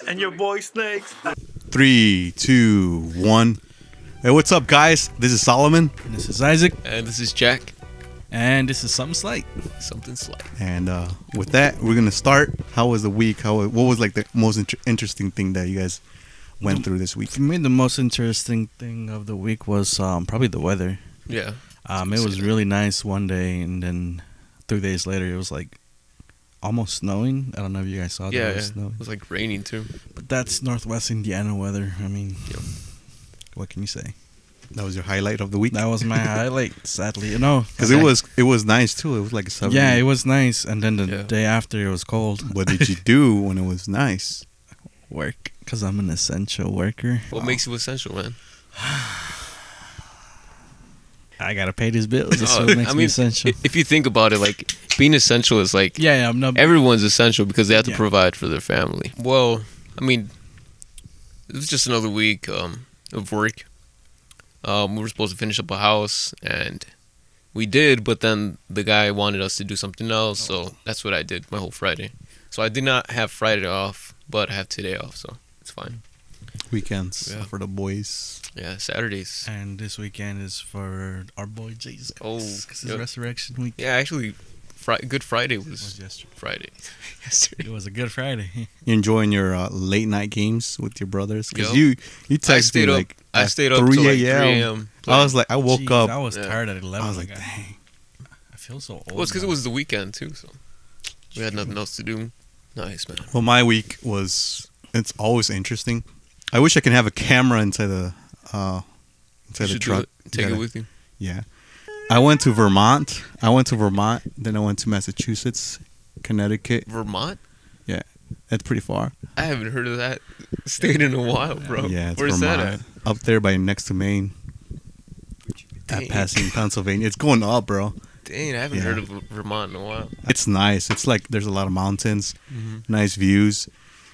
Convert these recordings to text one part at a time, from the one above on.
And your boy Snakes. 3, 2, 1. Hey, what's up, guys? This is Solomon. This is Isaac. And this is Jack. And this is Something Slight. Something slight. And with that, we're gonna start. How was the week? What was like the most interesting thing that you guys went through this week? For me, the most interesting thing of the week was probably the weather. Yeah. It was really nice one day, and then 3 days later, it was like almost snowing. I don't know if you guys saw that. Yeah, it was snowing. It was like raining too. But that's Northwest Indiana weather. I mean, Yep. what can you say? That was your highlight of the week. That was my highlight, sadly. You know, Because it was nice too. It was like a 70. Yeah, it was nice, and then the Yeah. day after, it was cold. What did you do when it was nice? Work, because I'm an essential worker. What makes you essential, man? I gotta pay these bills. That's what makes me essential. If you think about it, like being essential is like Yeah, I'm not. everyone's essential because they have to Yeah. provide for their family. Well, I mean, it was just another week of work. We were supposed to finish up a house, and we did, but then the guy wanted us to do something else, so that's what I did my whole Friday. So I did not have Friday off, but I have today off, so it's fine. Weekends Yeah. for the boys. Yeah, Saturdays. And this weekend is for our boy Jesus Oh, Christ. 'Cause it's yep. Resurrection Week. Yeah, actually, Good Friday It was was yesterday. Friday. Yesterday. It was a good Friday. You enjoying your late night games with your brothers? Because Yep. you texted me like I at stayed up 3 till like 3 a.m. a.m. I was like, I woke Jeez, up. I was Yeah. tired at 11. I was like, God. dang. I feel so old. Well, it's because it now. was the weekend too, so we had nothing else to do. Nice, man. Well, my week it's always interesting. I wish I could have a camera inside the You truck. should do it. Take Gotta- it with you. Yeah. I went to Vermont. Then I went to Massachusetts, Connecticut. Vermont? That's pretty far. I haven't heard of that state in a while, bro. Yeah, it's Where's Vermont. that at? Up there by next to Maine. At Dang. passing Pennsylvania. It's going up, bro. Dang, I haven't Yeah. heard of Vermont in a while. It's nice. It's like there's a lot of mountains, Mm-hmm. nice views.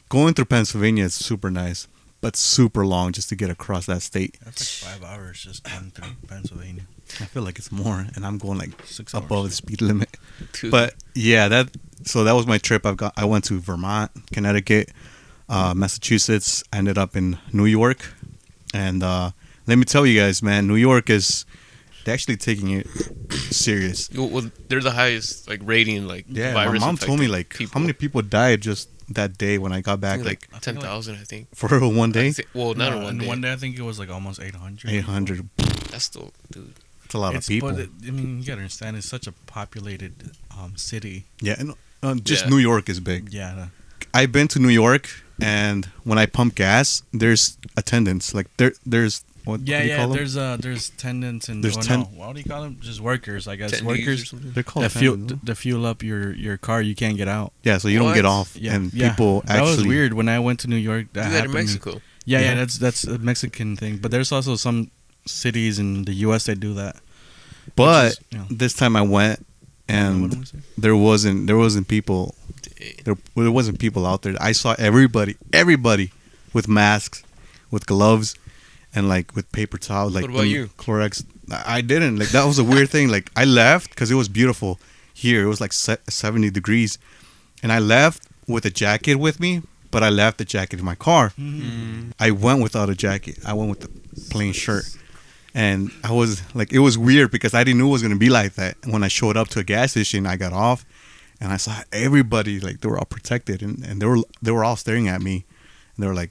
Going through Pennsylvania is super nice, but super long just to get across that state. That's like 5 hours just going through Pennsylvania. I feel like it's more, and I'm going like 6 above hours. the speed limit. Dude, But yeah, that was my trip. I went to Vermont, Connecticut, Massachusetts. I ended up in New York, and let me tell you guys, man, New York they're actually taking it serious. well, they're the highest like rating like Yeah, my virus mom told me like people. how many people died just that day when I got I back, think, like like 10,000, I think. for one day, Well, not in No, one in day. one day, I think it was like almost 800. 800. That's still, dude. It's a lot of people. But I mean, you gotta understand, it's such a populated city. Yeah, and just Yeah. New York is big. Yeah. I've been to New York, and when I pump gas, there's attendants. Like there's what do you call them? There's tenants and There's what do you call them? Just workers, I guess. Attendees or Workers something. They're called that fuel attendants, no? to fuel up your car. You can't get out. Yeah, so you don't What? get off, Yeah, and yeah. people That was actually. weird when I went to New York. That Do that in happened. Mexico. Yeah, Yeah. that's a Mexican thing. But there's also some cities in the U.S. that do that. But Which is, you know, this time I went, what and am I saying? there wasn't people. Dang. There wasn't people out there. I saw everybody with masks, with gloves, and like with paper towels. Like What about the you? Clorox. I didn't. Like that was a weird thing. Like I left because it was beautiful here. It was like 70 degrees, and I left with a jacket with me. But I left the jacket in my car. Mm. I went without a jacket. I went with the plain shirt. And I was like, it was weird because I didn't know it was going to be like that. And when I showed up to a gas station, I got off and I saw everybody, like, they were all protected and they were all staring at me. And they were like,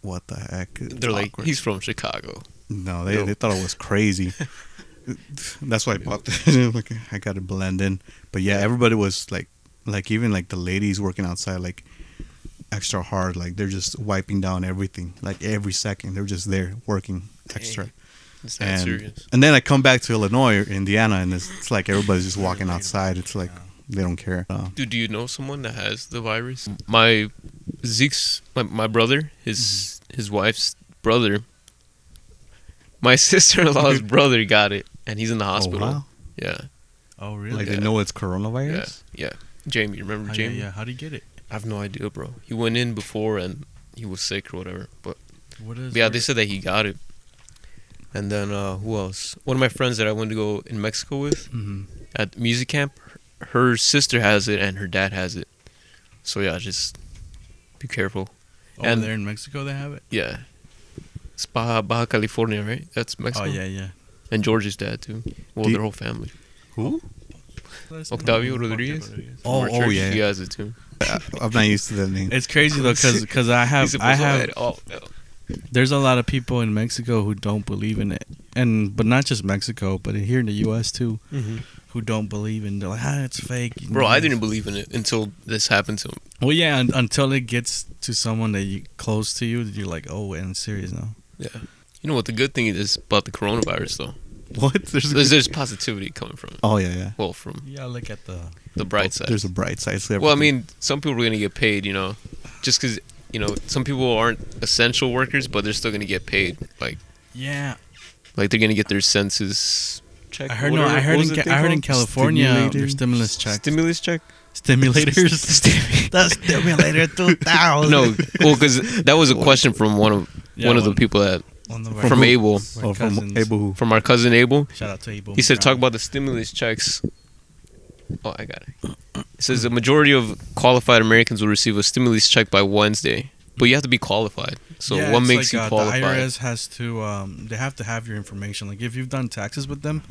what the heck? It's They're like, awkward. he's from Chicago. No, No. they thought it was crazy. That's why I popped it. Like, I got to blend in. But yeah, everybody was like even like the ladies working outside, like, extra hard. Like, they're just wiping down everything. Like, every second. They're just there working extra. Dang. It's that And, serious. and then I come back to Illinois or Indiana, and it's like everybody's just walking outside. It's like they don't care. Dude, do you know someone that has the virus? My Zeke's, my brother, his wife's brother, my sister-in-law's brother got it, and he's in the hospital. wow. Yeah, Oh, really? Like Yeah. they know it's yeah, coronavirus. yeah. Jamie, remember Oh, Jamie? yeah. How do you get it? I have no idea, bro. He went in before and he was sick or whatever. But What is? yeah, they said that he got it. And then who else? One of my friends that I went to go in Mexico with Mm-hmm. at music camp, her sister has it and her dad has it. So yeah, just Be careful. Over And- there in Mexico, they have it. Yeah. It's Baja California, right? That's Mexico. Oh yeah. And George's dad too. Well, Do you- their whole family. Who? Octavio Rodriguez? Oh, From our oh, church, yeah. He has it too. I'm not used to that name. It's crazy though, because I He's have supposed to oh, no. there's a lot of people in Mexico who don't believe in it, but not just Mexico, but here in the U.S. too, who don't believe in. They're like, it's fake. Bro, I didn't believe in it until this happened to him. Well, yeah, until it gets to someone that you close to you, you're like, oh, and it's serious now. Yeah. You know what the good thing is about the coronavirus though? What? There's positivity coming from it. Oh yeah. Well, from Yeah, look at the bright side. There's a bright side. to Well, I everything. mean, some people are going to get paid, just because, some people aren't essential workers, but they're still going to get paid. Like yeah. they're going to get their census check. I heard whatever- I heard what was in the thing I heard in called? California Stimulator? their stimulus check. Stimulus check? Stimulators. The stimulator 2000. No, well, because that was a question from one of the people that from Abel, Oh, from Abel. Who? from our cousin Abel. Shout out to Abel. He said talk about the stimulus checks. Oh, I got it. It says the majority of qualified Americans will receive a stimulus check by Wednesday, but you have to be qualified. So Yeah, what it's makes like, you qualified? The IRS has to. They have to have your information. Like if you've done taxes with them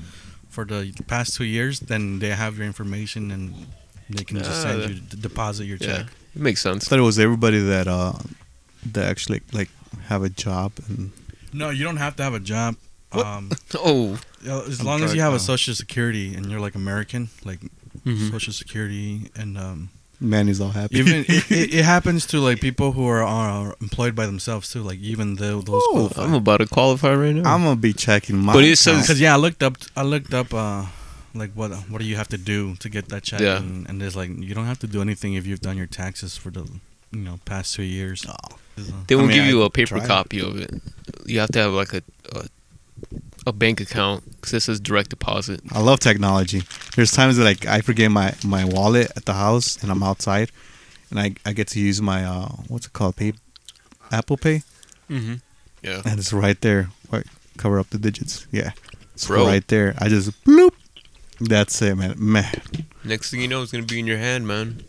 for the past 2 years, then they have your information and they can just send you deposit your Yeah, check. it makes I sense. thought it was everybody that actually like have a job and No, you don't have to have a job. Oh, As I'm long as trying- you have oh. a social security and you're like American, like Mhm. social security, and man is all happy. even it happens to like people who are employed by themselves too. Like even those Oh, qualify. I'm about to qualify right now. I'm gonna be checking my. But it says- account. Because yeah, I looked up like what do you have to do to get that check? Yeah. And there's like you don't have to do anything if you've done your taxes for the past 2 years. They I won't mean, give you I a paper tried. copy of it. You have to have like a bank account because it says direct deposit. I love technology. There's times that like I forget my wallet at the house and I'm outside, and I get to use my what's it called, Apple Pay, Mm-hmm. Yeah. and it's right there. Right, cover up the digits. Yeah, it's Bro. right there. I just bloop. That's it, man. Next thing you know, it's gonna be in your hand, man.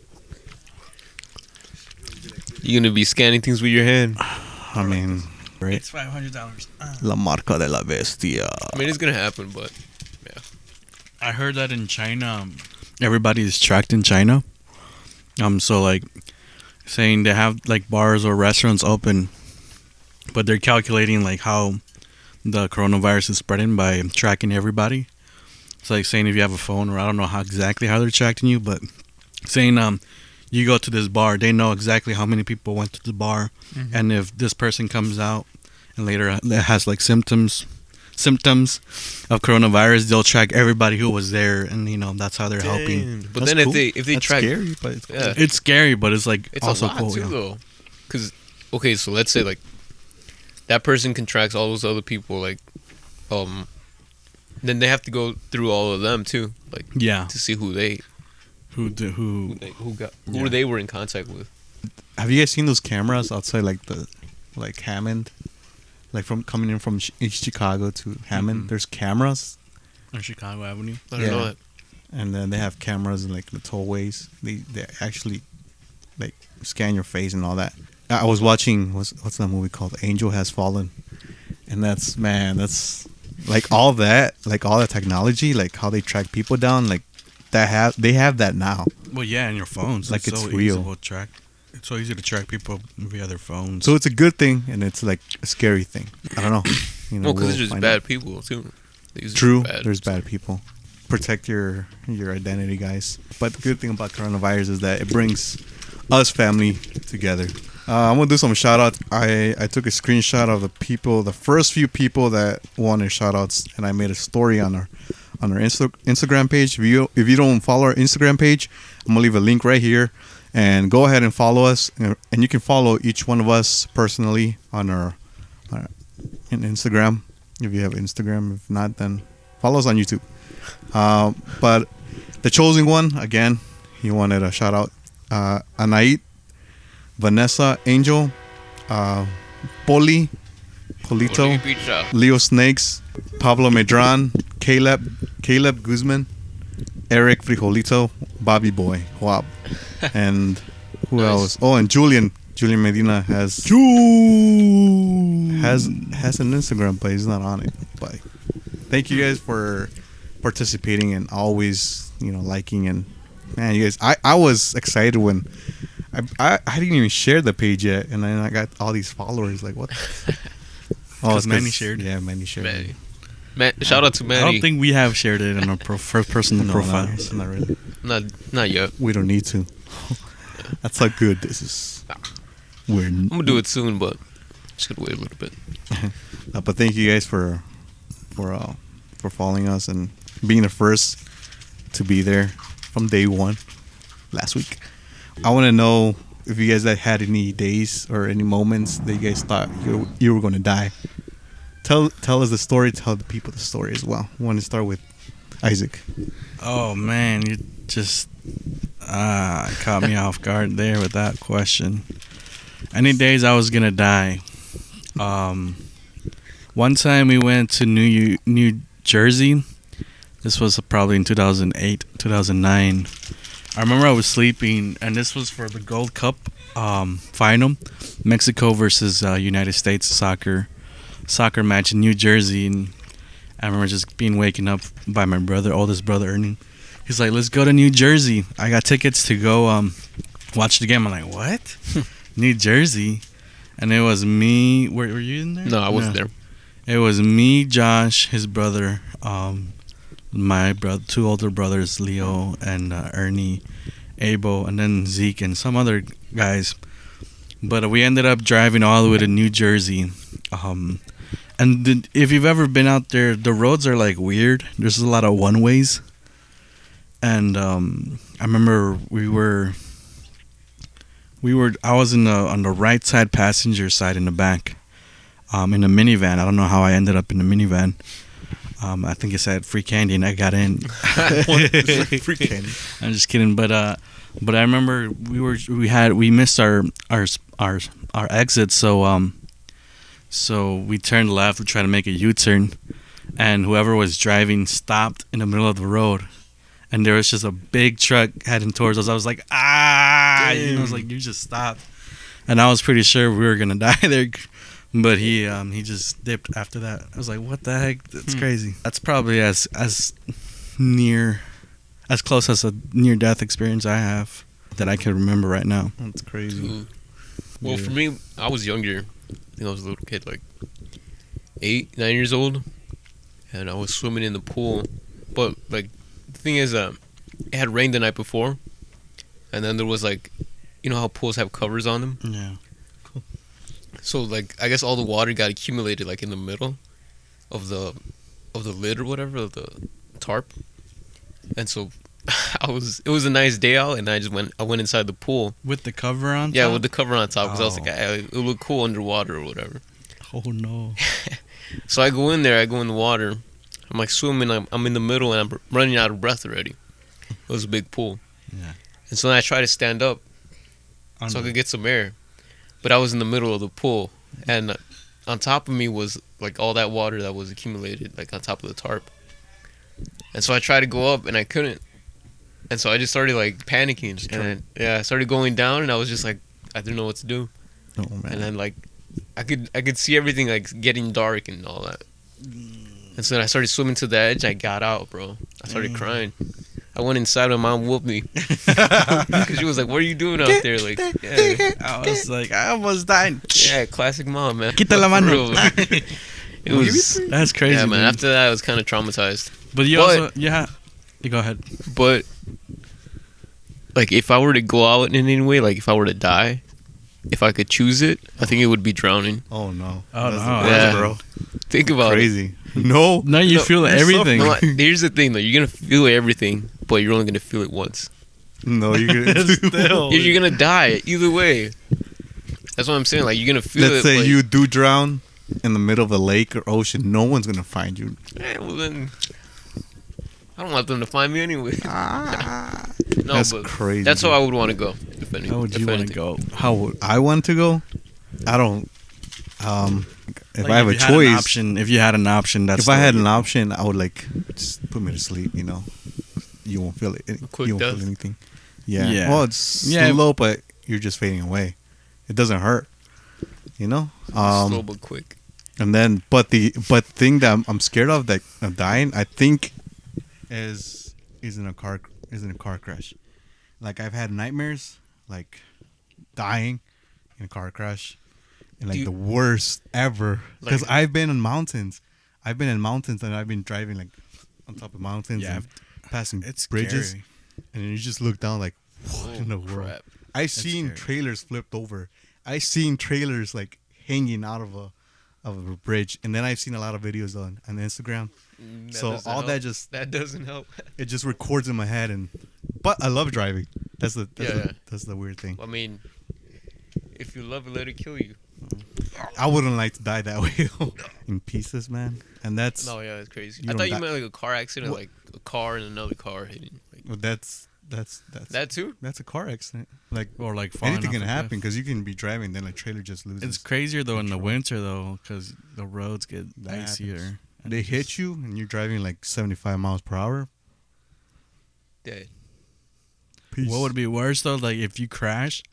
You're gonna be scanning things with your hand. I mean, right? It's $500. La marca de la bestia. I mean, it's gonna happen, but I heard that in China, everybody is tracked in China. So like saying they have like bars or restaurants open, but they're calculating like how the coronavirus is spreading by tracking everybody. It's like saying if you have a phone, or I don't know how exactly how they're tracking you, but saying you go to this bar, they know exactly how many people went to the bar, and if this person comes out and later has like symptoms of coronavirus, they'll track everybody who was there, and that's how they're helping. But That's then cool. if they That's track, scary, but it's cool. yeah, It's scary, but it's like it's also a lot cool. too yeah. though. Because okay, so let's say like that person contracts all those other people, like then they have to go through all of them too, like Yeah, to see who they who who they were in contact with. Have you guys seen those cameras outside, like Hammond, like from coming in from East Chicago to Hammond? Mhm. There's cameras, on Chicago Avenue. I don't know that. and then they have cameras in like the tollways. They actually like scan your face and all that. I was watching what's that movie called? Angel Has Fallen, and that's like all that, like all the technology, like how they track people down, like they have that now. Well, yeah, in your phones, Like, it's so real. Easy to track. It's so easy to track people via their phones. So it's a good thing, and it's like a scary thing. I don't know. Well, because we'll there's just find bad out. people too. They use it True, for bad. there's bad people. Protect your identity, guys. But the good thing about coronavirus is that it brings us family together. I'm gonna do some shout outs. I took a screenshot of the first few people that wanted shout outs, and I made a story on our Instagram page. If you don't follow our Instagram page, I'm gonna leave a link right here, and go ahead and follow us, and you can follow each one of us personally on our in Instagram if you have Instagram. If not, then follow us on YouTube. But the chosen one, again, he wanted a shout out. Anait, Vanessa, Angel, Polito, Pizza. Leo Snakes, Pablo Medran, Caleb Guzman, Eric Frijolito, Bobby Boy, Wab, and who Nice. else? Oh, and Julian Julian Medina has an Instagram, but he's not on it. But thank you guys for participating and always, liking. And man, you guys, I was excited when I didn't even share the page yet, and then I got all these followers. Like, what? Because Manny shared. Yeah, Manny shared. Manny. Shout out to Manny. I don't think we have shared it in our first personal profile. Not really. Not yet. We don't need to. That's how good this is. I'm gonna do it soon, but just gotta wait a little bit. But thank you guys for following us and being the first to be there from day one last week. I want to know if you guys had any days or any moments that you guys thought you were going to die. Tell us the story. Tell the people the story as well. I want to start with Isaac. Oh man, you just caught me off guard there with that question. Any days I was gonna die. One time we went to New Jersey. This was probably in 2008, 2009. I remember I was sleeping, and this was for the Gold Cup final, Mexico versus United States soccer match in New Jersey. And I remember just waken up by my oldest brother Ernie. He's like, "Let's go to New Jersey. I got tickets to go watch the game." I'm like, "What? New Jersey?" And it was me. Were you in there? No, I wasn't there. It was me, Josh, his brother, my two older brothers, Leo and Ernie, Abel, and then Zeke and some other guys. But we ended up driving all the way to New Jersey. If you've ever been out there, the roads are like weird. There's a lot of one ways. And I remember I was on the right side passenger side in the back, in a minivan. I don't know how I ended up in the minivan. I think it said free candy and I got in. Free candy. I'm just kidding, but I remember we missed our exit, so we turned left. We tried to make a U-turn, and whoever was driving stopped in the middle of the road, and there was just a big truck heading towards us. I was like, I was like, you just stopped, and I was pretty sure we were gonna die there. But he just dipped after that. I was like, what the heck? That's crazy. That's probably as close as a near-death experience I have that I can remember right now. That's crazy. Well, for me, I was younger. I think I was a little kid, like 8, 9 years old. And I was swimming in the pool. But, like, the thing is, it had rained the night before. And then there was, like, you know how pools have covers on them? Yeah. So, like, I guess all the water got accumulated, like, in the middle of the lid or whatever, of the tarp. And so, it was a nice day out, and I went inside the pool. With the cover on top? Yeah, with the cover on top, because I was like, it would look cool underwater or whatever. Oh, no. So I go in the water. I'm, like, swimming. I'm in the middle, and I'm running out of breath already. It was a big pool. Yeah. And so then I try to stand up so I could get some air. But I was in the middle of the pool, and on top of me was, like, all that water that was accumulated, like, on top of the tarp. And so I tried to go up, and I couldn't. And so I just started, like, panicking. And then, I started going down, and I was just like, I didn't know what to do. Oh, man. And then, like, I could see everything, like, getting dark and all that. And so then I started swimming to the edge. I got out, bro. I started crying. I went inside, my mom whooped me. Because she was like, what are you doing out there? Like, yeah. I was like, I almost died. Yeah, classic mom, man. Quita la mano. It was... That's crazy, Yeah, man. dude. After that, I was kind of traumatized. But you go ahead. But, like, if I were to go out in any way, like, if I were to die, if I could choose it, I think it would be drowning. Oh, no. Oh, That's no. the Yeah. bro. Think about Crazy. No. No, you feel everything. it. No, here's the thing, though. You're going to feel everything, but you're only going to feel it once. No, you're going to. Still. You're going to die either way. That's what I'm saying. Like, you're going to feel it. Let's say but- you do drown in the middle of a lake or ocean. No one's going to find you. Well, then... I don't want them to find me anyway. No, That's but crazy. that's how I would want to go. If any, How would you if want to anything. go? How would I want to go? I don't. If Like, I have a you had an choice, option, if you had an option, that's if I the had way an option, I would like just put me to sleep. You know, you won't feel it. quick You won't death. feel anything. Yeah. Yeah. Well, it's Yeah. slow, but you're just fading away. It doesn't hurt. You know. Slow but quick. And then, but the thing that I'm scared of, that of dying, I think, is in a car crash. Like I've had nightmares, like dying in a car crash, and like the worst ever. Because I've been in mountains. I've been in mountains and I've been driving like on top of mountains and passing bridges, scary. and then you just look down like, what in the world? Crap. I've seen trailers flipped over. I've seen trailers like hanging out of a bridge, and then I've seen a lot of videos on Instagram. So all help. That doesn't help. it just records in my head, but I love driving. That's the weird thing. I mean, if you love it, let it kill you. I wouldn't like to die that way in pieces, man. And that's It's crazy. You I don't thought you die- meant like a car accident, like a car and another car hitting. Like, well, that's that too? that's a car accident. Like Or like falling anything off can a happen cliff. because you can be driving, then a trailer just loses. It's crazier though in the winter though, because the roads get That icier. happens. and They it's hit just- you and you're driving like 75 miles per hour. Dead. Peace. What would be worse though, like if you crash,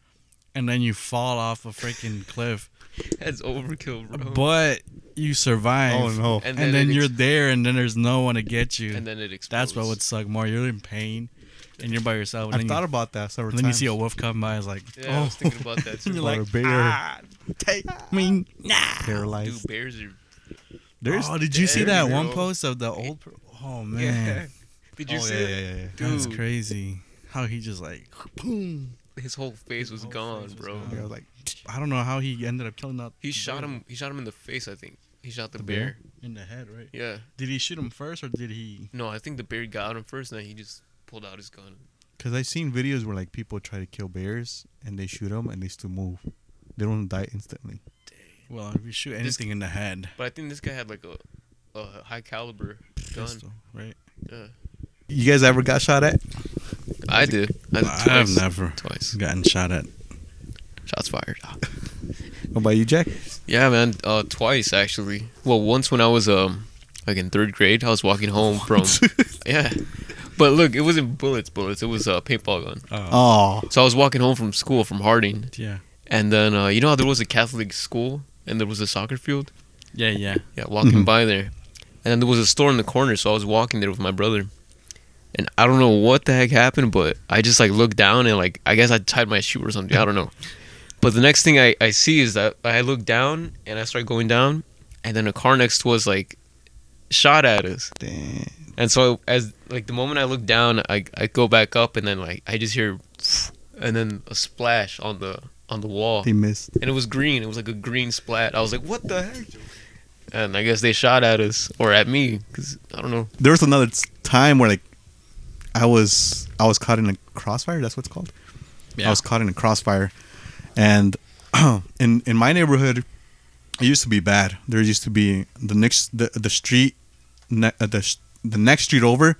and then you fall off a freaking cliff, That's overkill, bro. but you survive. Oh no! And And then it you're there, and then there's no one to get you. and then it explodes. That's what would suck more. You're in pain, and you're by yourself. And I've then, thought you, about that several and then you times. see a wolf come by. It's like, Yeah, I was thinking about that too. you're Or like, a bear. take me now. paralyzed. Dude, bears are. There's Oh, did you see there that we one go. post of the old? Oh Yeah. man, Did you oh, see yeah, it? yeah, yeah. that's Dude. crazy. How he just like, boom. His whole face was gone, bro. I was like, I don't know how he ended up killing that. He shot him. He shot him in the face. I think he shot the bear? bear. in the head, right? Yeah. Did he shoot him first, or did he? No, I think the bear got him first, and then he just pulled out his gun. because I've seen videos where like people try to kill bears and they shoot them and they still move. They don't die instantly. Well, if you shoot anything in the head, But I think this guy had like a high caliber gun. pistol, right? Yeah. You guys ever got shot at? I did. I did I have twice. never Twice. gotten shot at. Shots fired. What about you, Jack? Yeah, man. Twice actually. Well, once when I was like in 3rd grade, I was walking home from. Yeah. But look, it wasn't bullets. It was a paintball gun. Oh, So I was walking home from school from Harding, Yeah. and then you know how there was a Catholic school and there was a soccer field. Yeah, yeah. Yeah, walking Mhm. by there, and then there was a store in the corner. So I was walking there with my brother, and I don't know what the heck happened, but I just like looked down and like I guess I tied my shoe or something. I don't know. But the next thing I see is that I look down and I start going down, and then a car next to us like shot at us. damn. And so as like the moment I look down, I go back up, and then like I just hear, and then a splash on the wall, They missed. and it was green. It was like a green splat. I was like, what the heck? And I guess they shot at us or at me, because I don't know. There was another time where like I was caught in a crossfire. That's what it's called. Yeah. I was caught in a crossfire, and in my neighborhood, it used to be bad. There used to be the street, the next street over,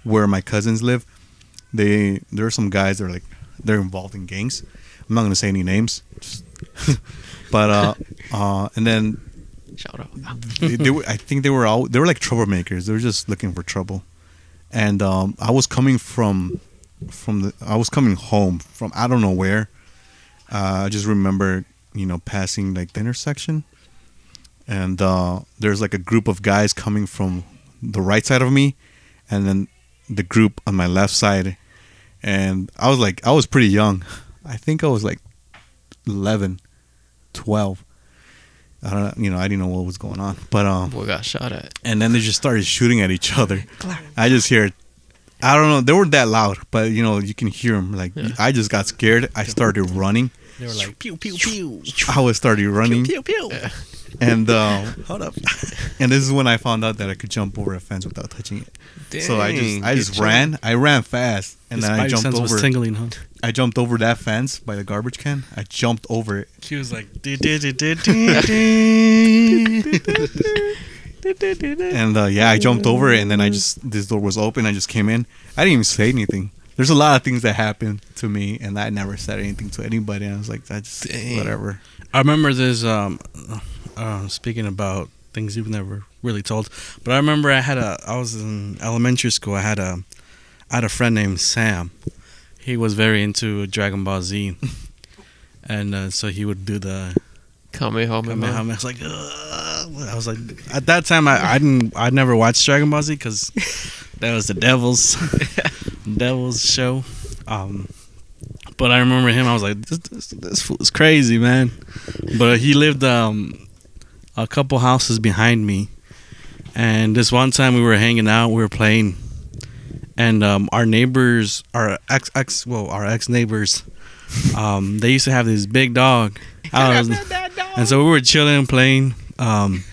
where my cousins live. There are some guys that are like they're involved in gangs. I'm not gonna say any names, but and then Shout out. they were, I think they were like troublemakers. They were just looking for trouble, and I was coming I was coming home from I don't know where. I just remember passing like the intersection, and there's like a group of guys coming from the right side of me, and then the group on my left side, and I was pretty young. I think I was like 11, 12. I don't know, I didn't know what was going on, but Boy got shot at. and then they just started shooting at each other. I just hear, I don't know, they weren't that loud, but you can hear them. Like I just got scared. I started running. They were like, pew, pew, pew. I started running, Pew, pew. and Hold up. and this is when I found out that I could jump over a fence without touching it. Dang, So I good just job. ran. I ran fast, and then I Spidey jumped sense over. was tingling, huh? I jumped over that fence by the garbage can. I jumped over it. She was like, And I jumped over it, and then this door was open. I just came in. I didn't even say anything. There's a lot of things that happened to me, and I never said anything to anybody. And I was like, that's Dang. whatever. I remember this. Speaking about things you've never really told, but I remember I was in elementary school. I had a friend named Sam. He was very into Dragon Ball Z, and so he would do the Kamehameha. Kamehameha. I was like, ugh. I was like, at that time, I never watched Dragon Ball Z because that was the devil's show. But I remember him. I was like, this fool is crazy, man. But he lived a couple houses behind me, and this one time we were hanging out, we were playing, and our neighbors, our ex neighbors, they used to have this big dog. And so we were chilling, playing, and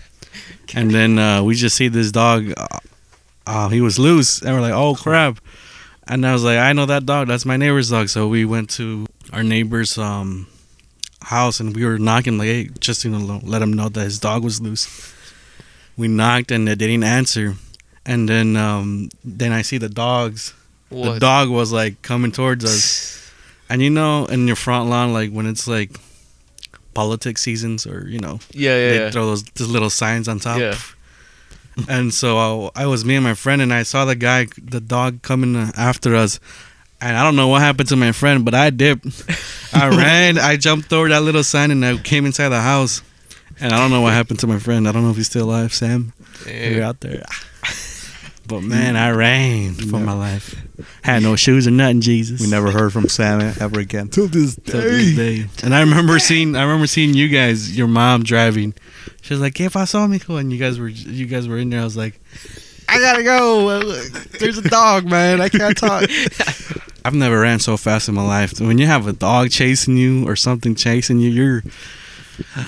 then we just see this dog. He was loose, and we're like, "Oh crap!" And I was like, "I know that dog. That's my neighbor's dog." So we went to our neighbor's house, and we were knocking, like, "Hey, just let him know that his dog was loose." We knocked, and they didn't answer. And then I see the dogs. What? The dog was like coming towards us, and in your front lawn, like when it's like politics seasons, or they throw those little signs on top. Yeah. And so I was me and my friend, and I saw the dog coming after us, and I don't know what happened to my friend, but I dipped. I ran, I jumped over that little sign, and I came inside the house, and I don't know what happened to my friend. I don't know if he's still alive, Sam. You're out there. But man, I ran for my life. Had no shoes or nothing, Jesus. We never heard from Sam ever again till this day. And I remember seeing you guys, your mom driving. She was like, "¿Qué pasó, mijo?" And you guys were in there. I was like, "I gotta go. There's a dog, man. I can't talk." I've never ran so fast in my life. When you have a dog chasing you or something chasing you, you're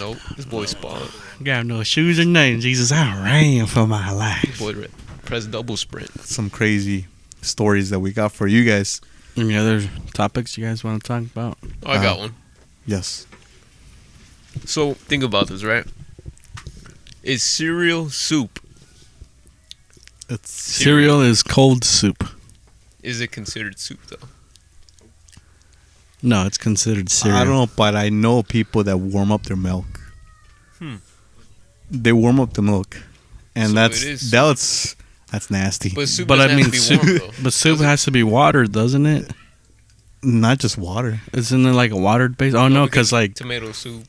Nope. This boy's spawned. got no shoes or nothing. Jesus, I ran for my life. This boy press double sprint. Some crazy stories that we got for you guys. Any other topics you guys want to talk about? Oh, I got one. Yes. So think about this, right? Is cereal soup? Cereal is cold soup. Is it considered soup though? No, it's considered cereal. I don't know, but I know people that warm up their milk. They warm up the milk, and So that's nasty. But soup But doesn't I mean, have to be warm soup, though. but soup has to be watered, doesn't it? Not just water. Isn't it like a watered base? Oh no, because like tomato soup,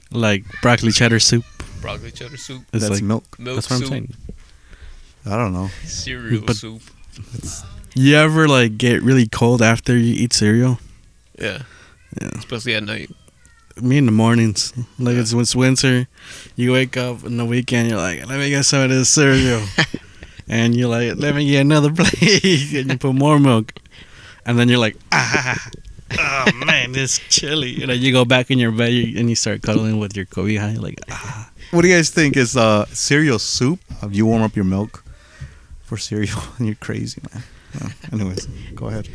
broccoli cheddar soup. broccoli cheddar soup, It's That's like milk. milk that's what soup, I'm saying. I don't know. cereal But- soup. You ever like get really cold after you eat cereal? Yeah. Yeah. Especially at night. Me in the mornings, like it's winter, you wake up in the weekend, you're like, let me get some of this cereal, and you're like, let me get another plate, and you put more milk, and then you're like, oh man, it's chilly, and then you go back in your bed and you start cuddling with your cobija, you're like, What do you guys think? Is cereal soup? You warm up your milk for cereal, and you're crazy, man. Anyways, go ahead.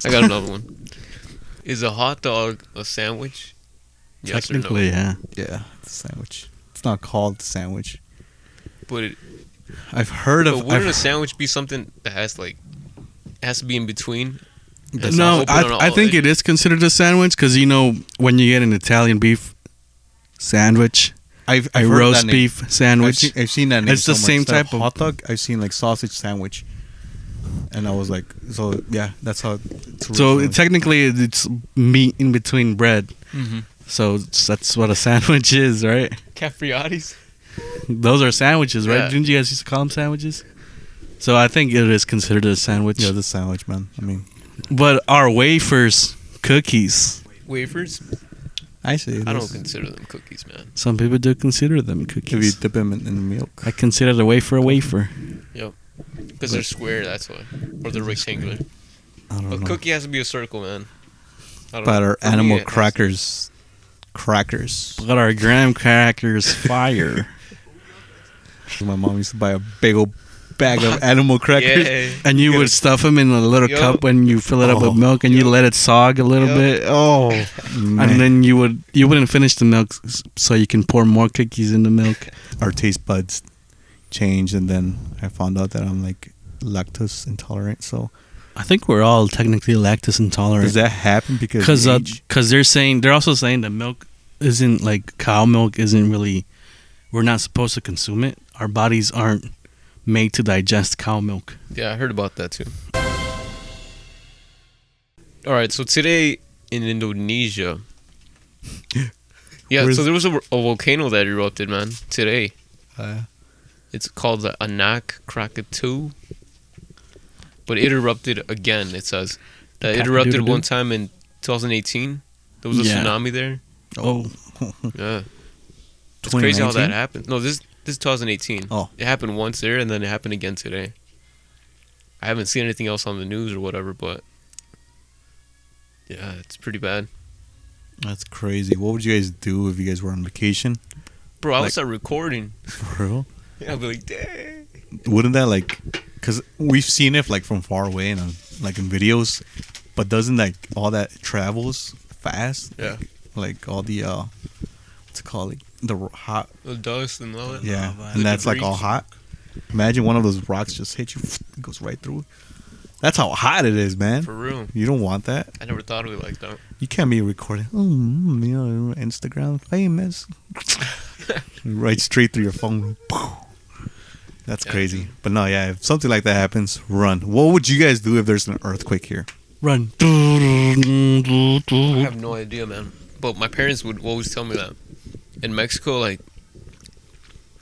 I got another one. Is a hot dog a sandwich? Yes technically, or no? yeah. Yeah, it's a sandwich. It's not called sandwich. But I've heard of. wouldn't a sandwich be something that has to be in between? It's No, not open on I all think edges? it is considered a sandwich because when you get an Italian beef sandwich, I've a heard roast that name. beef sandwich. I've seen that name. It's the somewhere. same Instead of type of- hot dog. I've seen like sausage sandwich, and I was like, so yeah, that's how. So technically, it's meat in between bread. Mhm. So that's what a sandwich is, right? Capriati's? Those are sandwiches, right? Yeah. Didn't you guys used to call them sandwiches? So I think it is considered a sandwich. Yeah, the sandwich, man. I mean, But our wafers, cookies. Wafers? I say I don't consider them cookies, man. Some people do consider them if you cookies. dip them in the milk. I consider the wafer a wafer. Because they're square, that's why. Or they're rectangular. I don't A know. cookie has to be a circle, man. I don't But know. our For me, animal it has to- crackers. But our graham crackers fire. My mom used to buy a big old bag of animal crackers. Yeah. And you You would gotta- stuff them in a little Yup. cup and you fill it up Oh. with milk and you let it sog a little Yup. bit. Oh, Man. and then you wouldn't finish the milk, so you can pour more cookies in the milk. Our taste buds changed, and then I found out that I'm like lactose intolerant. So I think we're all technically lactose intolerant. does that happen because Because of age? they're also saying that milk isn't like cow milk isn't really, we're not supposed to consume it. Our bodies aren't made to digest cow milk. Yeah, I heard about that too. Alright, so today in Indonesia, Yeah, Where's- so there was a volcano that erupted, man, today. Uh, It's called the Anak Krakatau. But it erupted again, it says. That it erupted one time in 2018. There was a Yeah. tsunami there. Oh, Yeah. It's crazy how 2019? that happened. No, this is 2018. Oh. It happened once there, and then it happened again today. I haven't seen anything else on the news or whatever, but yeah, it's pretty bad. That's crazy. What would you guys do if you guys were on vacation? Bro, I would Like- start recording. For real? Yeah, I'd be like, dang. Wouldn't that like, because we've seen it like from far away and like in videos, but doesn't like all that travels fast? Yeah. Like all the what's it called? Like the hot. The dust and all that. Yeah, lava, and the that's like debris. all hot. Imagine one of those rocks just hit you, it goes right through. That's how hot it is, man. For real. You don't want that. I never thought of it like that. You can't be recording. Instagram famous. Right straight through your phone. That's Yeah. crazy. But no, yeah, if something like that happens, run. What would you guys do if there's an earthquake here? run. I have no idea, man. But my parents would always tell me that. In Mexico, like,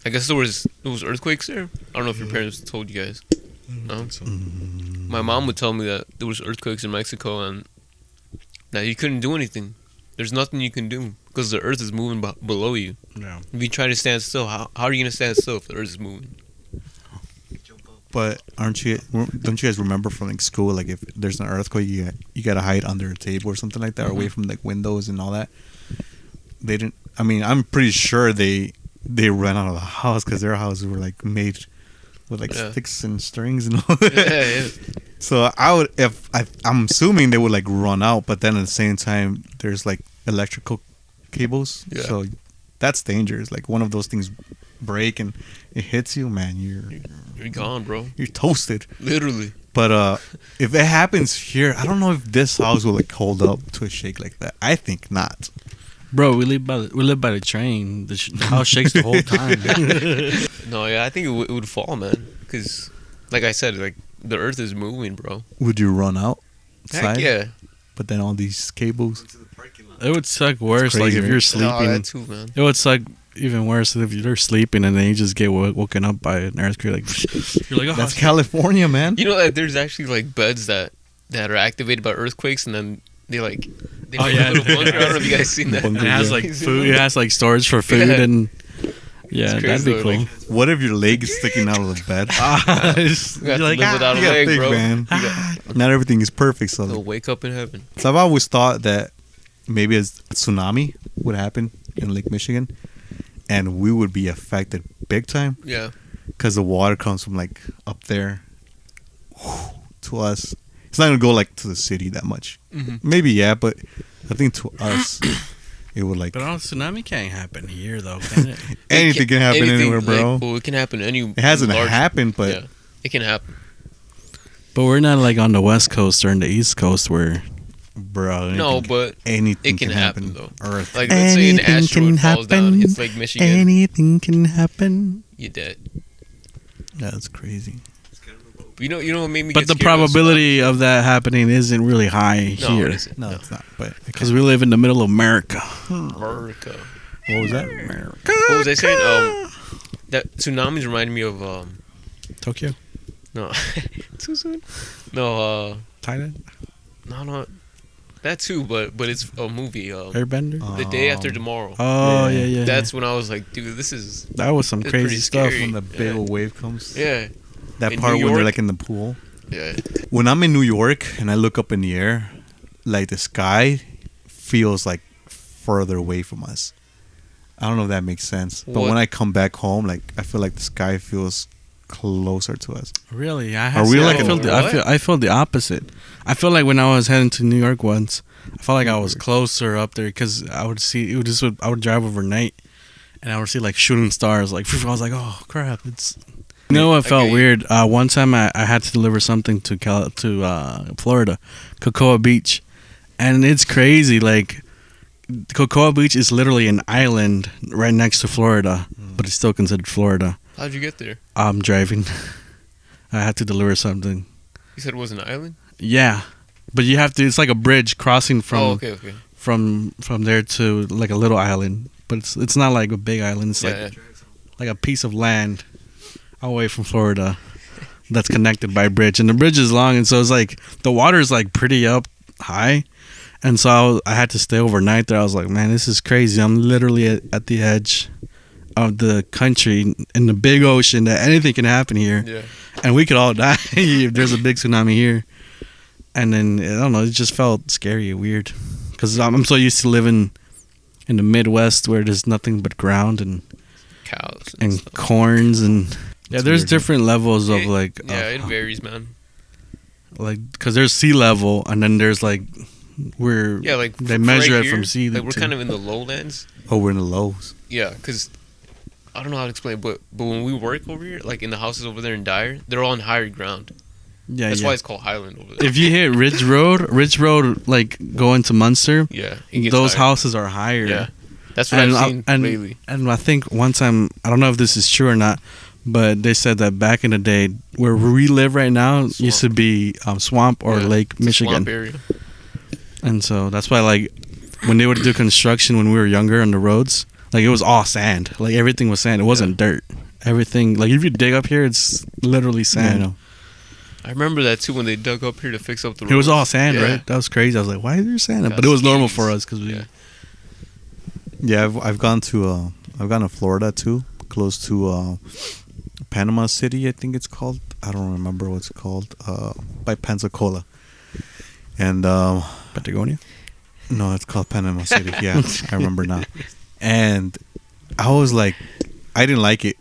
I guess there was earthquakes there. I don't know if your parents told you guys. No? My mom would tell me that there was earthquakes in Mexico and that you couldn't do anything. There's nothing you can do because the earth is moving below you. Yeah. If you try to stand still, how are you going to stand still if the earth is moving? But don't you guys remember from like school, like if there's an earthquake, you gotta hide under a table or something like that, or away from like windows and all that. They didn't. I mean, I'm pretty sure they ran out of the house because their houses were like made with like Yeah. sticks and strings and all that. Yeah. So I would, I'm assuming they would like run out, but then at the same time, there's like electrical cables. Yeah. So that's dangerous. Like one of those things break and it hits you, man, You're gone, bro. you're toasted. Literally. But if it happens here, I don't know if this house will like hold up to a shake like that. I think not. Bro, we live by the train. The house shakes the whole time. No, yeah, I think it would fall, man. Because, like I said, like the earth is moving, bro. Would you run out? Heck yeah. But then all these cables. It would suck worse, crazy, like if right? you're Oh, sleeping. that too, man. It would suck even worse if you're sleeping and then you just get woken up by an earthquake. Like you're like, oh, That's California, man. You know that there's actually like beds that are activated by earthquakes, and then they like they Oh, make yeah. a little bunker. I don't know if you guys seen that. Bunker. it has like Yeah. food. It has like storage for food Yeah. and yeah, It's that'd crazy be though, cool. like- What if your leg is sticking out of the bed? You have to live without you a gotta leg, think, bro. man. You got- Not everything is perfect. So, They'll wake up in heaven. so I've always thought that maybe a tsunami would happen in Lake Michigan, and we would be affected big time Yeah. because the water comes from like up there to us. It's not gonna go like to the city that much. Mhm. Maybe yeah, but I think to us it would like But tsunami can't happen here though, can it? anything can happen Anything, anywhere, bro. Like, well, it can happen any. It hasn't large- happened, but yeah, it can happen. But we're not like on the West Coast or in the East Coast where bro, No, anything- but anything it can happen, though. Earth, like let's say an Anything asteroid can falls down, happen. it's like Michigan, anything can happen. you're dead. that's crazy. But you know what made me? But get the scared of probability of that happening isn't really high tsunami? No, here it isn't. No, No. it's not. But because we live in the middle of America. America. what was that? What was I saying? That tsunamis reminded me of Tokyo, no, too soon. No, Thailand, no, that too. But it's a movie. Airbender. The Day After Tomorrow. Oh yeah. That's when I was like, dude, this is that was some it's crazy pretty stuff. scary. When the big old wave comes. yeah, That In part New when they're York? like in the pool. yeah. When I'm in New York and I look up in the air, like the sky feels like further away from us. I don't know if that makes sense. But What? when I come back home, like I feel like the sky feels closer to us. Really, Are we like I feel in- I feel the opposite. I feel like when I was heading to New York once, I felt like I was closer up there because I would see I would drive overnight, and I would see like shooting stars. Like I was like, oh crap, it's. You know what felt Okay. weird? One time I had to deliver something to Florida, Cocoa Beach, and it's crazy. Like Cocoa Beach is literally an island right next to Florida, but it's still considered Florida. How'd you get there? I'm driving. I had to deliver something. You said it was an island. Yeah, but you have to. It's like a bridge crossing from Oh, okay. from there to like a little island, but it's not like a big island. It's like a piece of land away from Florida that's connected by a bridge, and the bridge is long, and so it's like the water is like pretty up high, and so I had to stay overnight there. I was like, man, this is crazy. I'm literally at the edge of the country in the big ocean that anything can happen here, Yeah. and we could all die if there's a big tsunami here. And then I don't know, it just felt scary and weird because I'm so used to living in the Midwest where there's nothing but ground and Cows and stuff. corns and yeah, It's there's weird. different levels of like it varies, man. like because there's sea level and then there's like where Yeah, like they for measure right it from here, sea like we're to- kind of in the lowlands. Oh, we're in the lows. Yeah, because I don't know how to explain, but when we work over here, like in the houses over there in Dyer, they're all on higher ground. yeah, That's yeah. why it's called Highland over there. If you hit Ridge Road like going to Munster, Yeah, it gets those higher. houses are higher. Yeah, that's what And I've seen lately. And I think one time, I don't know if this is true or not, but they said that back in the day, where we live right now used to be swamp or Yeah, Lake it's a Michigan. swamp area. And so that's why, like, when they would do construction when we were younger on the roads, like, it was all sand. Like, everything was sand. It wasn't dirt. Everything, like, if you dig up here, it's literally sand. know. I remember that too when they dug up here to fix up the road. It was all sand, Yeah. right? That was crazy. I was like, why is there sand? Yeah, But it was normal skis. for us because we. Yeah. Yeah, I've gone to Florida too, close to Panama City, I think it's called. I don't remember what it's called. By Pensacola, and Patagonia? no, it's called Panama City. Yeah, I remember now. And I was like, I didn't like it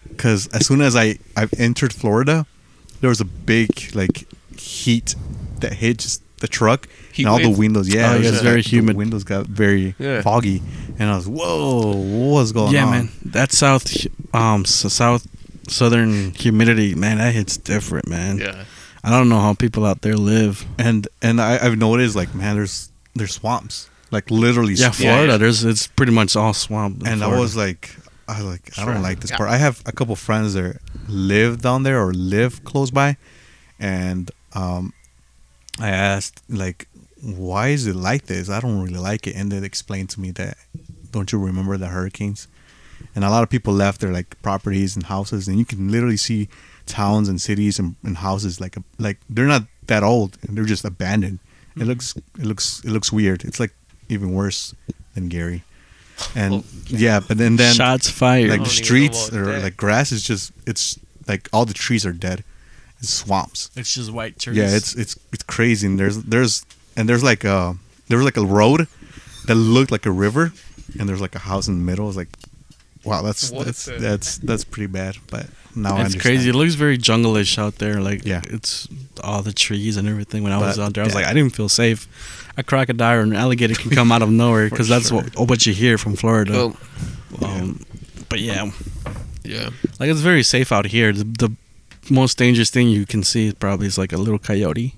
because as soon as I entered Florida, there was a big like heat that hit just the truck Heat and all the wave? windows. Yeah, Oh, it was yeah, just it's very the humid. windows got very Yeah. foggy, and I was, whoa, what's going Yeah, on? man. That southern humidity, man, that hits different, man. Yeah. I don't know how people out there live. And I've noticed like, man, there's swamps, like literally. Yeah, swamps. Florida, it's pretty much all swamp. in And Florida. I was like, I Sure. don't like this Yeah. part. I have a couple friends that live down there or live close by, and I asked like, why is it like this? I don't really like it, and they explained to me that, don't you remember the hurricanes? And a lot of people left their like properties and houses, and you can literally see towns and cities and houses like they're not that old and they're just abandoned. It looks weird. It's like even worse than Gary. And Oh. yeah, but then shots fired. like I the don't even know streets about or that. like grass is just, it's like all the trees are dead. It's swamps. it's just white trees. Yeah, it's crazy. And there's like a road that looked like a river, and there's like a house in the middle. It's like, wow, that's pretty bad. But now I it's understand. crazy. It looks very jungle-ish out there. Like, Yeah. it's all the trees and everything. When I was But, out there, I was yeah. like, I didn't feel safe. A crocodile or an alligator can come out of nowhere For because that's sure. what you hear from Florida. Well, But yeah, yeah. like it's very safe out here. The most dangerous thing you can see probably is like a little coyote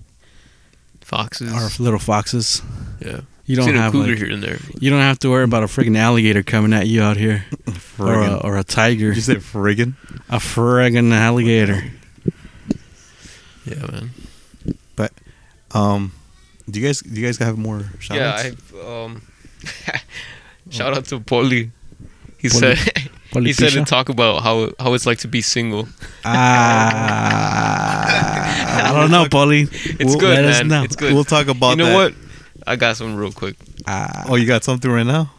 Foxes. or little foxes. Yeah. You don't Seen a have cougar like, here and there. you don't have to worry about a friggin' alligator coming at you out here, Friggin'. or a tiger, Did you say friggin'? a friggin' alligator. Yeah, man. Do you guys have more shout Yeah, outs? shout out to Polly. He Poli- said he said to Politisha? talk about how it's like to be single. I don't know, Polly. It's good, let us man. know. It's good. We'll talk about You know that. what? I got something real quick. Oh, you got something right now?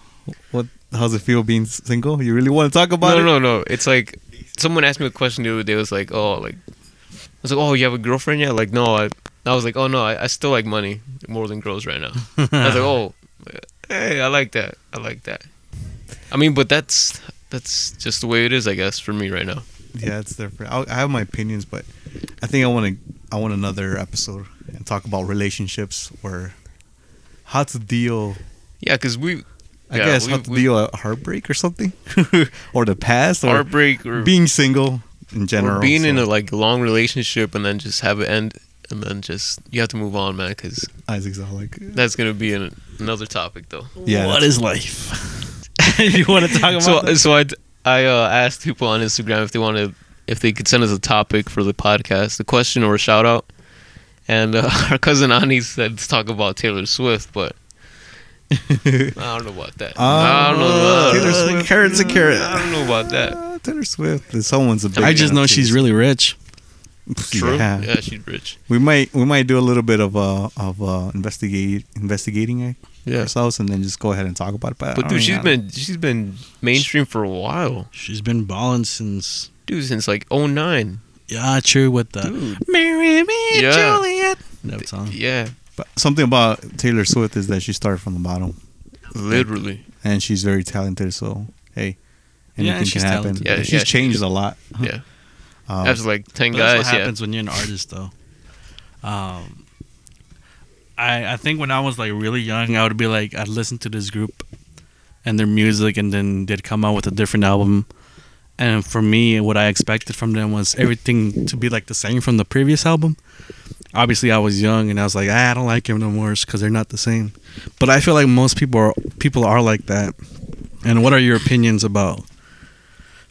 What? How's it feel being single? You really want to talk about it? No. It's like someone asked me a question the other day. It was like, I was like, oh, you have a girlfriend yet? Like, no. I was like, oh no, I still like money more than girls right now. I was like, oh, hey, I like that. I mean, but that's just the way it is, I guess, for me right now. Yeah, it's different. I have my opinions, but I think I want another episode and talk about relationships or how to deal. Yeah, because I guess how to deal a heartbreak or something, or the past, or heartbreak or being single in general. or being in so a like long relationship and then just have it end and then just you have to move on, man, because Isaac's all like, that's gonna be another topic though. yeah, What is life? You want to talk about So that? so I asked people on Instagram if they could send us a topic for the podcast, a question or a shout out, and our cousin Ani said to talk about Taylor Swift, but I don't know about that. I don't know about Taylor that. Swift. Carrot's a carrot. I don't know about that. Taylor Swift. Someone's a big I just fan know of she's Taylor really rich. Swift. True. Yeah. Yeah, she's rich. We might do a little bit of investigating it ourselves, and then just go ahead and talk about it. But, But dude, she's been mainstream for a while. She's been balling since. Dude, since like 09. Yeah, true with the Dude. Marry Me, Yeah. Juliet. That song. Yeah. But something about Taylor Swift is that she started from the bottom, Literally. and she's very talented. So hey, Yeah, anything she's can happen. talented. Yeah, she's yeah, she changed is. a lot. Yeah. Um, That's like 10 But that's guys. what Yeah. happens when you're an artist, though. I think when I was like really young, I would be like, I'd listen to this group and their music, and then they'd come out with a different album. And for me, what I expected from them was everything to be like the same from the previous album. Obviously, I was young, and I was like, I don't like him no more because they're not the same. But I feel like most people are like that. And what are your opinions about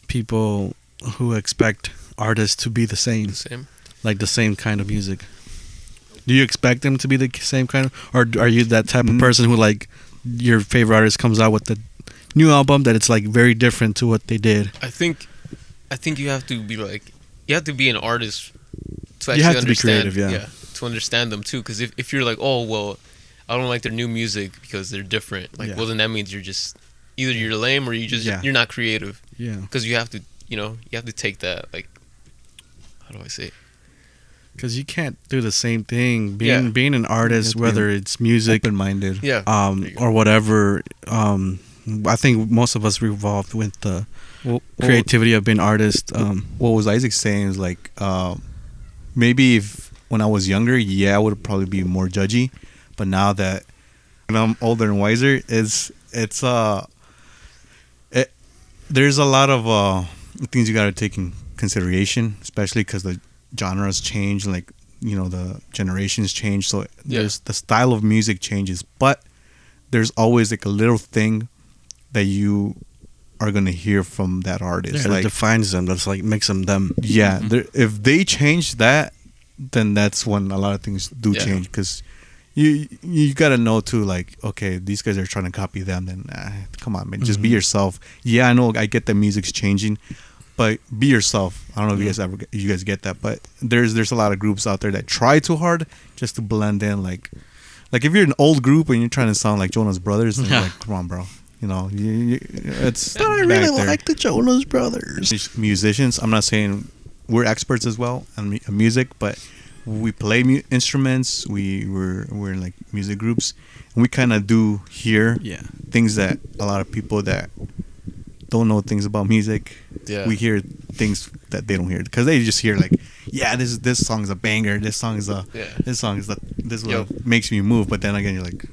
people who expect artists to be the same? Same. Like the same kind of music. Do you expect them to be the same kind of, or are you that type of person who like your favorite artist comes out with the new album that it's like very different to what they did? I think you have to be like, you have to be an artist to actually You have to be understand. creative, yeah. To understand them too. Because if you're like, oh well, I don't like their new music because they're different. Like, Yeah. well then that means you're just either you're lame or you're not creative. Yeah. Because you have to, you have to take that, like, how do I say it? Because you can't do the same thing. Yeah. Being an artist, You have to be whether it's music, open-minded. Yeah. or whatever. I think most of us revolved with the creativity of being artists. What was Isaac saying is like, maybe if when I was younger, I would probably be more judgy, but now that when I'm older and wiser, there's a lot of things you got to take in consideration, especially because the genres change, like the generations change, so there's the style of music changes, but there's always like a little thing that you are gonna hear from that artist, that like defines them. That's like makes them them. yeah, if they change that, then that's when a lot of things do Yeah. change, because you gotta know too, like, okay, these guys are trying to copy them, then come on, man, just be yourself. Yeah, I know, I get that music's changing, but be yourself. I don't know if you guys get that, but there's a lot of groups out there that try too hard just to blend in, like if you're an old group and you're trying to sound like Jonas Brothers, then you're like, come on, bro, it's. But I really like the Jonas Brothers. These musicians, I'm not saying we're experts as well on music, but we play instruments. We're in like music groups, and we kind of do hear things that a lot of people that don't know things about music, we hear things that they don't hear, because they just hear like, this song is a banger. This song is what makes me move. But then again, you're like,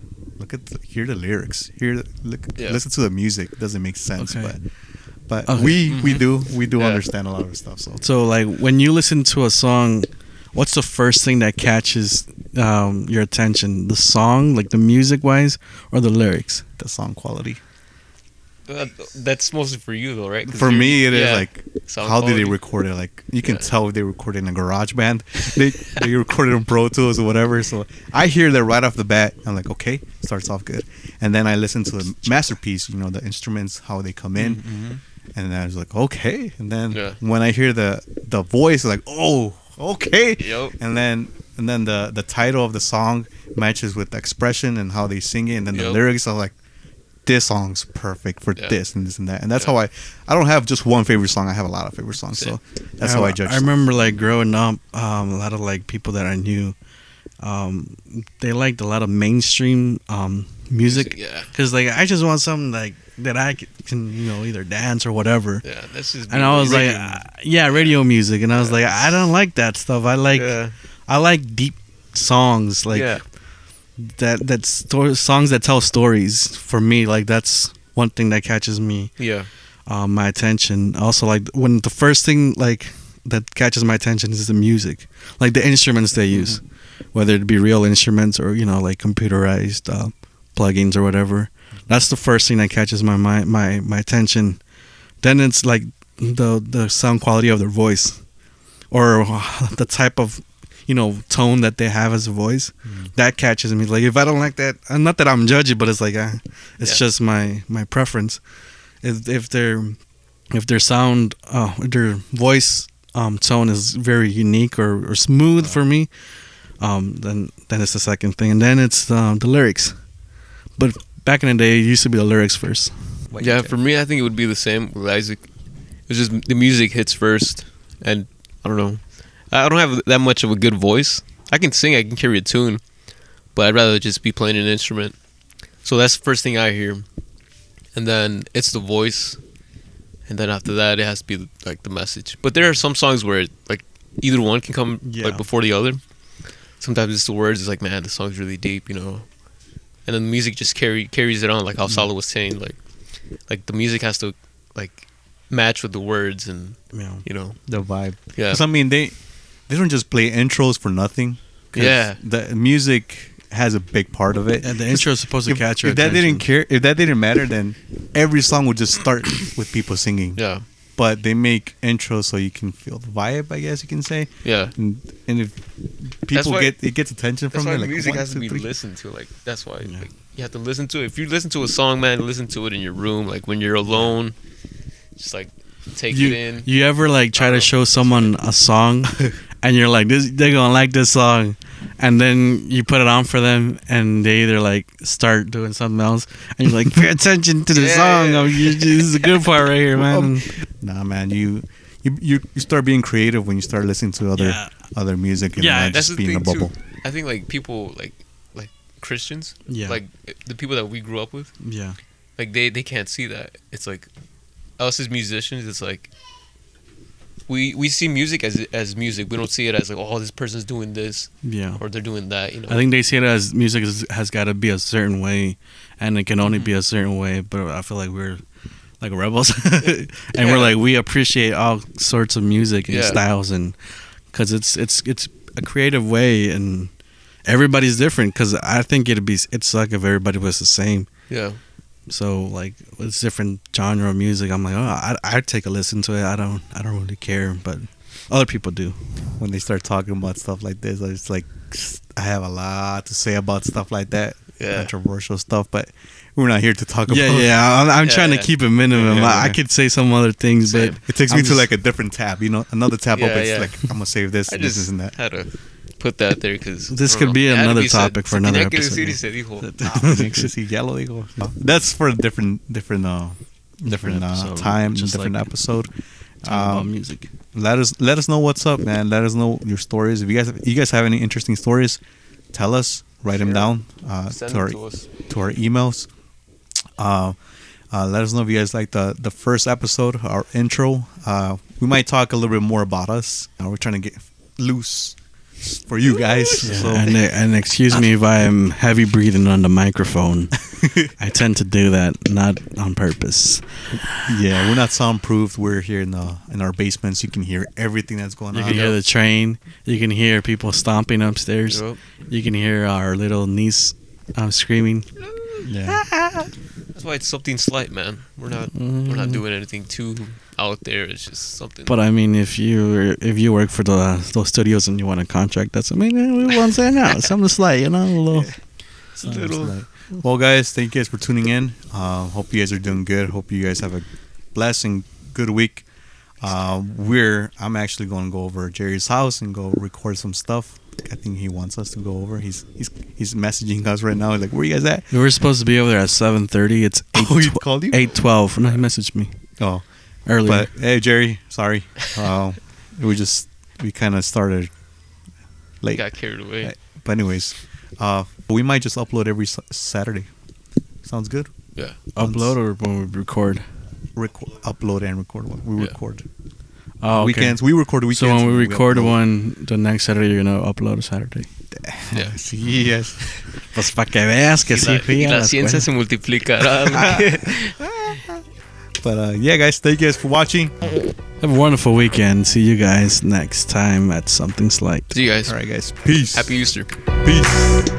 hear the lyrics, listen to the music. It doesn't make sense, but Okay. we do understand a lot of stuff. So like when you listen to a song, what's the first thing that catches your attention? The song, like the music wise, or the lyrics? The song quality. That's mostly for you though, right? For me, it is like, sound how did they quality. record it? Like, you can tell if they recorded in a garage band. They recorded in Pro Tools or whatever. So I hear that right off the bat. I'm like, okay, starts off good. And then I listen to the masterpiece, the instruments, how they come in. And I was like, okay. And then when I hear the voice, like, oh, okay. Yep. And then the title of the song matches with the expression and how they sing it. And then the lyrics are like, this song's perfect for this and this and that. And that's how I don't have just one favorite song. I have a lot of favorite songs. So that's how I judge. I remember like growing up, a lot of like people that I knew, they liked a lot of mainstream music. Yeah. Because like I just want something like that I can either dance or whatever. Yeah, that's just. And I was like, radio music. And I was like, I don't like that stuff. I like deep songs, like songs that tell stories. For me, like that's one thing that catches me. Yeah. My attention. Also, like when the first thing like that catches my attention is the music, like the instruments they use, whether it be real instruments or like computerized plugins or whatever. That's the first thing that catches my attention. Then it's like the sound quality of their voice, or the type of tone that they have as a voice, that catches me. Like if I don't like that, not that I'm judgy, but it's like it's just my preference. If their sound, their voice tone is very unique or smooth for me, then it's the second thing, and then it's the lyrics. But back in the day, it used to be the lyrics first. Yeah, for me, I think it would be the same with Isaac. It's just the music hits first, and I don't know. I don't have that much of a good voice. I can sing, I can carry a tune, but I'd rather just be playing an instrument. So that's the first thing I hear, and then it's the voice, and then after that, it has to be like the message. But there are some songs where like either one can come like before the other. Sometimes it's the words. It's like, man, the song's really deep, and then the music just carries it on, like how Sala was saying, like the music has to like match with the words and the vibe. Yeah. 'Cause, I mean, they don't just play intros for nothing. 'Cause Yeah. the music has a big part of it. And the intro is supposed to catch your If that attention. if that didn't matter, then every song would just start with people singing. Yeah. But they make intros so you can feel the vibe, I guess you can say. Yeah. And if people why- it gets attention That's from why it. Like music 1, has to 2, be 3. listened to. Like that's why like, you have to listen to it. If you listen to a song, man, listen to it in your room. Like when you're alone, just like take it in. You ever like try to show someone a song, and you're like, they're gonna like this song, and then you put it on for them, and they either like start doing something else, and you're like, pay attention to the song. Yeah. This is the good part right here, man. Nah, man, you start being creative when you start listening to other music and not That's just the being in a thing bubble. too. I think like people like Christians, Yeah. like the people that we grew up with, Yeah. like they can't see that. It's like us as musicians, it's like we see music as music. We don't see it as like, oh, this person's doing this Yeah. or they're doing that. I think they see it as music has got to be a certain way, and it can only be a certain way. But I feel like we're like rebels, and we're like, we appreciate all sorts of music and styles, and because it's a creative way, and everybody's different. Because I think it's like if everybody was the same. Yeah. So like it's different genre of music. I'm like, I'd take a listen to it. I don't really care, but other people do. When they start talking about stuff like this, it's like I have a lot to say about stuff like that, controversial stuff. But we're not here to talk about. I'm trying to keep it minimum. I could say some other things, but it takes me to like a different tab. Another tab open. It's Yeah. like I'm gonna save this, I this, just and that. had to put that there because This could be another topic for another episode. That's for a different episode, time, just different like episode. About music. Let us know what's up, man. Let us know your stories. If you guys have any interesting stories, tell us. Write them down Send to them our to us. to our emails. Let us know if you guys like the first episode, our intro. We might talk a little bit more about us. We're trying to get loose for you guys. So And excuse me if I am heavy breathing on the microphone. I tend to do that, not on purpose. yeah, we're not soundproof. We're here in our basements. You can hear everything that's going You on. can hear the train. You can hear people stomping upstairs. Yep. You can hear our little niece screaming. Yeah. That's why it's something slight, man. We're not doing anything too out there. It's just something. But I mean, if you work for those studios and you want a contract, we want to hang out. Something slight, a little. Well, guys, thank you guys for tuning in. Hope you guys are doing good. Hope you guys have a blessed and good week. I'm actually going to go over Jerry's house and go record some stuff. I think he wants us to go over. He's messaging us right now. Like, where you guys at? We were supposed to be over there at 7:30. It's 8. He called you? 8:12. No, he messaged me Oh, earlier. but hey, Jerry, sorry. We kind of started late. got carried away. But anyways, we might just upload every Saturday. Sounds good. Yeah. Upload or when we record? Upload and record one. We Yeah. record. Oh, okay. Weekends. We record weekends. So when we record upload. one, the next Saturday you're gonna upload a Saturday. Yeah. Sí, yes. Pues para que veas que sí fui a la la ciencia escuela. se multiplicará. But yeah, guys, thank you guys for watching. Have a wonderful weekend. See you guys next time at Something Slight. See you guys. All right, guys. Peace. Happy Easter. Peace.